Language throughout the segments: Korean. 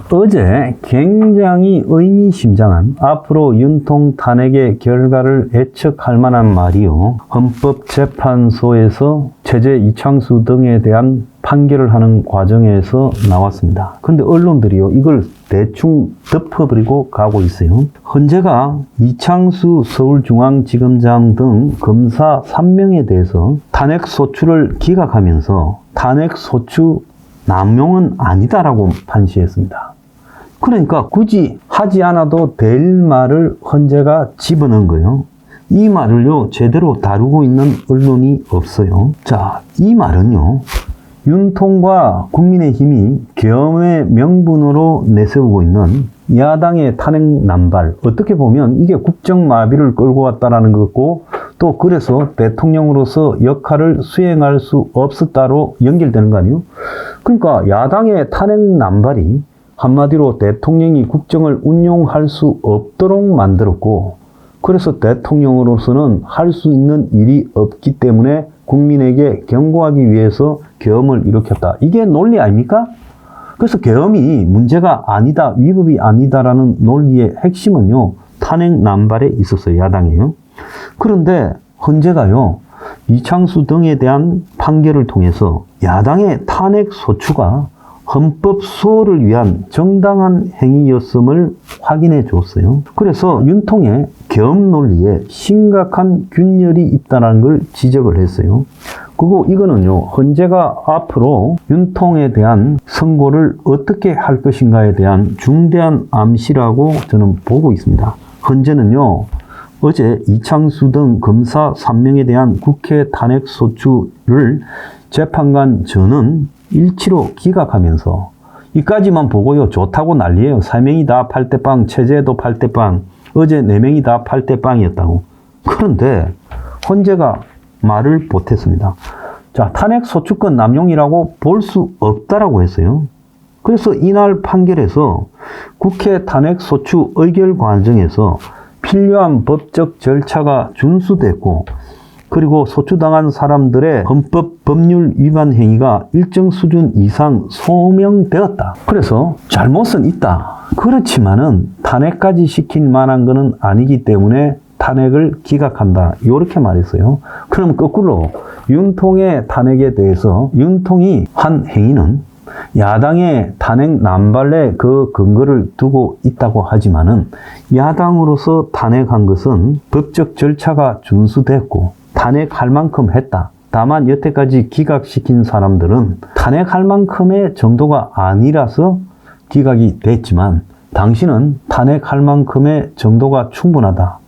어제 굉장히 의미심장한 앞으로 윤통 탄핵의 결과를 예측할 만한 말이요. 헌법재판소에서 최재 이창수 등에 대한 판결을 하는 과정에서 나왔습니다. 근데 언론들이요, 이걸 대충 덮어버리고 가고 있어요. 헌재가 이창수 서울중앙지검장 등 검사 3명에 대해서 탄핵 소추를 기각하면서 탄핵 소추 남용은 아니다라고 판시했습니다. 그러니까 굳이 하지 않아도 될 말을 헌재가 집어넣은 거예요. 이 말을요, 제대로 다루고 있는 언론이 없어요. 자, 이 말은요, 윤통과 국민의힘이 계엄의 명분으로 내세우고 있는 야당의 탄핵 남발, 어떻게 보면 이게 국정마비를 끌고 왔다라는 거고, 또 그래서 대통령으로서 역할을 수행할 수 없었다로 연결되는 거 아니에요? 그러니까 야당의 탄핵 남발이 한마디로 대통령이 국정을 운용할 수 없도록 만들었고, 그래서 대통령으로서는 할 수 있는 일이 없기 때문에 국민에게 경고하기 위해서 계엄을 일으켰다. 이게 논리 아닙니까? 그래서 계엄이 문제가 아니다, 위법이 아니다라는 논리의 핵심은요, 탄핵 남발에 있었어요, 야당이에요. 그런데 헌재가요, 이창수 등에 대한 판결을 통해서 야당의 탄핵 소추가 헌법 수호를 위한 정당한 행위였음을 확인해 줬어요. 그래서 윤통의 계엄 논리에 심각한 균열이 있다는 걸 지적을 했어요. 그리고 이거는요, 헌재가 앞으로 윤통에 대한 선고를 어떻게 할 것인가에 대한 중대한 암시라고 저는 보고 있습니다. 헌재는요, 어제 이창수 등 검사 3명에 대한 국회 탄핵 소추를 재판관 전원 일치로 기각하면서 이까지만 보고요, 좋다고 난리예요. 3명이 다 8대0, 최재도 8대0, 어제 4명이 다 8대0이었다고. 그런데 헌재가 말을 못했습니다. 자, 탄핵 소추권 남용이라고 볼 수 없다라고 했어요. 그래서 이날 판결에서 국회 탄핵 소추 의결 과정에서 필요한 법적 절차가 준수됐고, 그리고 소추당한 사람들의 헌법 법률 위반 행위가 일정 수준 이상 소명되었다. 그래서 잘못은 있다. 그렇지만은 탄핵까지 시킬 만한 것은 아니기 때문에 탄핵을 기각한다. 이렇게 말했어요. 그럼 거꾸로 윤통의 탄핵에 대해서 윤통이 한 행위는 야당의 탄핵 남발에 그 근거를 두고 있다고 하지만은 야당으로서 탄핵한 것은 법적 절차가 준수됐고 탄핵할 만큼 했다. 다만 여태까지 기각시킨 사람들은 탄핵할 만큼의 정도가 아니라서 기각이 됐지만 당신은 탄핵할 만큼의 정도가 충분하다.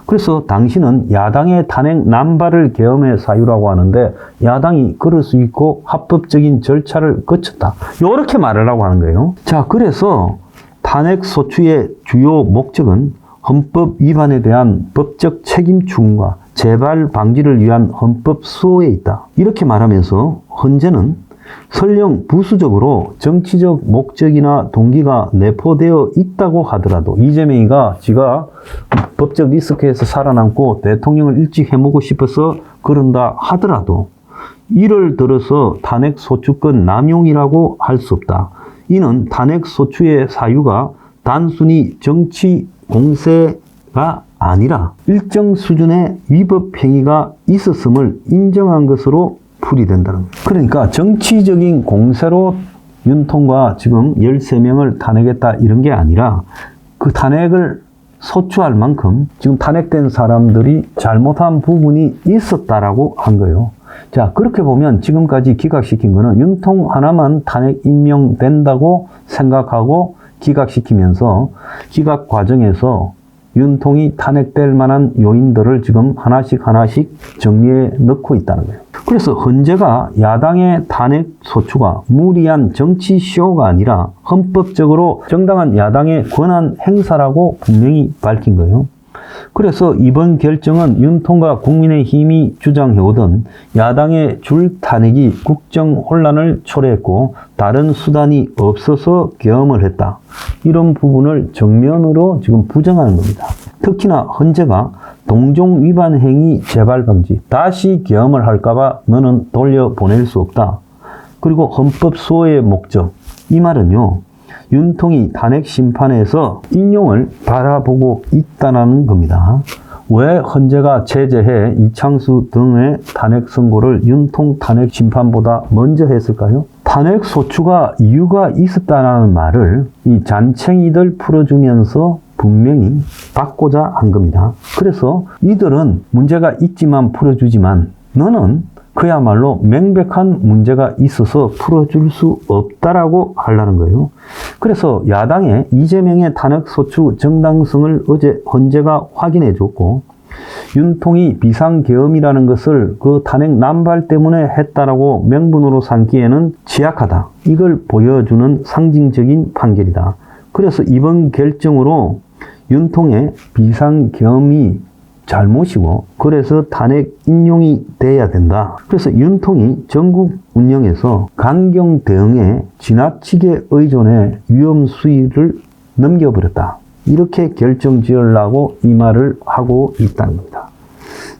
그래서 당신은 야당의 탄핵 남발을 계엄의 사유라고 하는데 야당이 그럴 수 있고 합법적인 절차를 거쳤다. 이렇게 말하려고 하는 거예요. 자, 그래서 탄핵 소추의 주요 목적은 헌법 위반에 대한 법적 책임 추궁과 재발 방지를 위한 헌법 수호에 있다. 이렇게 말하면서 헌재는 설령 부수적으로 정치적 목적이나 동기가 내포되어 있다고 하더라도 이재명이가 지가 법적 리스크에서 살아남고 대통령을 일찍 해보고 싶어서 그런다 하더라도 이를 들어서 탄핵 소추권 남용이라고 할 수 없다. 이는 탄핵 소추의 사유가 단순히 정치 공세가 아니라 일정 수준의 위법 행위가 있었음을 인정한 것으로 풀이된다는 거예요. 그러니까 정치적인 공세로 윤통과 지금 13명을 탄핵했다 이런 게 아니라 그 탄핵을 소추할 만큼 지금 탄핵된 사람들이 잘못한 부분이 있었다라고 한 거예요. 자, 그렇게 보면 지금까지 기각시킨 거는 윤통 하나만 탄핵 임명된다고 생각하고 기각시키면서 기각 과정에서 윤통이 탄핵될 만한 요인들을 지금 하나씩 정리해 넣고 있다는 거예요. 그래서 헌재가 야당의 탄핵 소추가 무리한 정치 쇼가 아니라 헌법적으로 정당한 야당의 권한 행사라고 분명히 밝힌 거예요. 그래서 이번 결정은 윤통과 국민의힘이 주장해오던 야당의 줄 탄핵이 국정 혼란을 초래했고 다른 수단이 없어서 계엄을 했다. 이런 부분을 정면으로 지금 부정하는 겁니다. 특히나 헌재가 동종 위반 행위 재발 방지, 다시 계엄을 할까봐 너는 돌려보낼 수 없다. 그리고 헌법 수호의 목적, 이 말은요, 윤통이 탄핵 심판에서 인용을 바라보고 있다는 겁니다. 왜 헌재가 제재해 이창수 등의 탄핵 선고를 윤통 탄핵 심판보다 먼저 했을까요? 탄핵 소추가 이유가 있었다는 말을 이 잔챙이들 풀어주면서 분명히 받고자 한 겁니다. 그래서 이들은 문제가 있지만 풀어주지만 너는 그야말로 명백한 문제가 있어서 풀어줄 수 없다라고 하려는 거예요. 그래서 야당의 이재명의 탄핵소추 정당성을 어제 헌재가 확인해 줬고 윤통이 비상계엄이라는 것을 그 탄핵 남발 때문에 했다라고 명분으로 삼기에는 취약하다. 이걸 보여주는 상징적인 판결이다. 그래서 이번 결정으로 윤통의 비상계엄이 잘못이고 그래서 탄핵 인용이 돼야 된다. 그래서 윤통이 전국 운영에서 강경 대응에 지나치게 의존해 위험 수위를 넘겨버렸다. 이렇게 결정 지으려고 이 말을 하고 있다는 겁니다.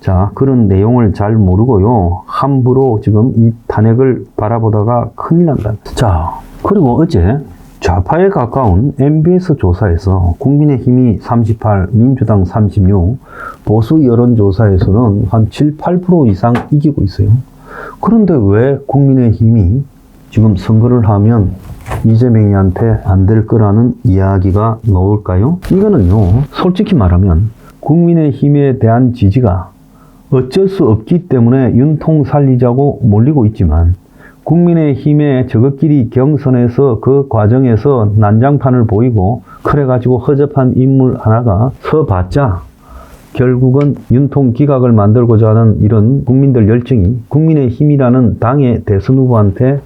자, 그런 내용을 잘 모르고요. 함부로 지금 이 탄핵을 바라보다가 큰일 난다. 자, 그리고 어제 좌파에 가까운 MBS 조사에서 국민의힘이 38, 민주당 36, 보수 여론조사에서는 한 7, 8% 이상 이기고 있어요. 그런데 왜 국민의힘이 지금 선거를 하면 이재명이한테 안 될 거라는 이야기가 나올까요? 이거는요, 솔직히 말하면 국민의힘에 대한 지지가 어쩔 수 없기 때문에 윤통 살리자고 몰리고 있지만 국민의힘의 저것끼리 경선에서 그 과정에서 난장판을 보이고 그래가지고 허접한 인물 하나가 서봤자 결국은 윤통 기각을 만들고자 하는 이런 국민들 열정이 국민의힘이라는 당의 대선 후보한테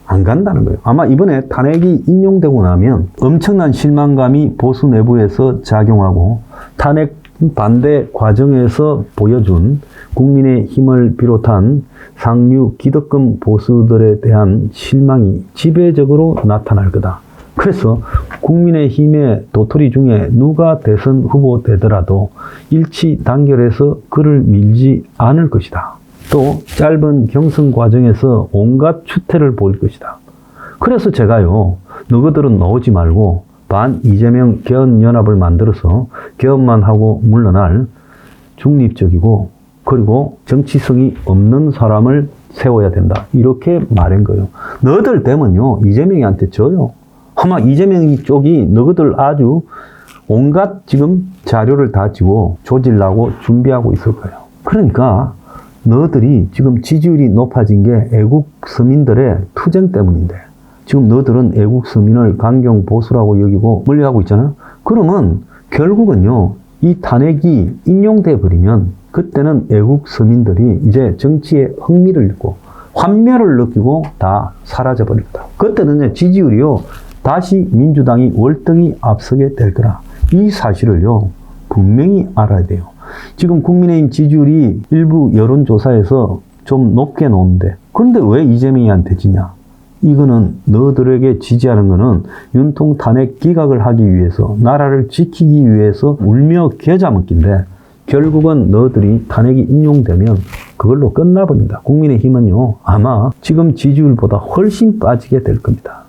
안 간다는 거예요. 아마 이번에 탄핵이 인용되고 나면 엄청난 실망감이 보수 내부에서 작용하고 탄핵 반대 과정에서 보여준 국민의힘을 비롯한 상류 기득권 보수들에 대한 실망이 지배적으로 나타날 거다. 그래서 국민의힘의 도토리 중에 누가 대선 후보 되더라도 일치 단결해서 그를 밀지 않을 것이다. 또 짧은 경선 과정에서 온갖 추태를 보일 것이다. 그래서 제가요, 너희들은 나오지 말고 반 이재명 개헌연합을 만들어서 개헌만 하고 물러날 중립적이고 그리고 정치성이 없는 사람을 세워야 된다. 이렇게 말한 거예요. 너희들 되면요, 이재명이한테 져요. 아마 이재명 쪽이 너희들 아주 온갖 지금 자료를 다 지고 조질라고 준비하고 있을 거예요. 그러니까 너희들이 지금 지지율이 높아진 게 애국 서민들의 투쟁 때문인데 지금 너희들은 애국 서민을 강경 보수라고 여기고 멀리하고 있잖아요. 그러면 결국은요, 이 탄핵이 인용돼 버리면 그때는 애국 서민들이 이제 정치에 흥미를 잃고 환멸을 느끼고 다 사라져 버립니다. 그때는 지지율이요, 다시 민주당이 월등히 앞서게 될 거라. 이 사실을요, 분명히 알아야 돼요. 지금 국민의힘 지지율이 일부 여론조사에서 좀 높게 나오는데 그런데 왜 이재명이한테 지냐? 이거는 너들에게 지지하는 거는 윤통 탄핵 기각을 하기 위해서 나라를 지키기 위해서 울며 겨자 먹기인데 결국은 너들이 탄핵이 인용되면 그걸로 끝나버린다. 국민의힘은요, 아마 지금 지지율보다 훨씬 빠지게 될 겁니다.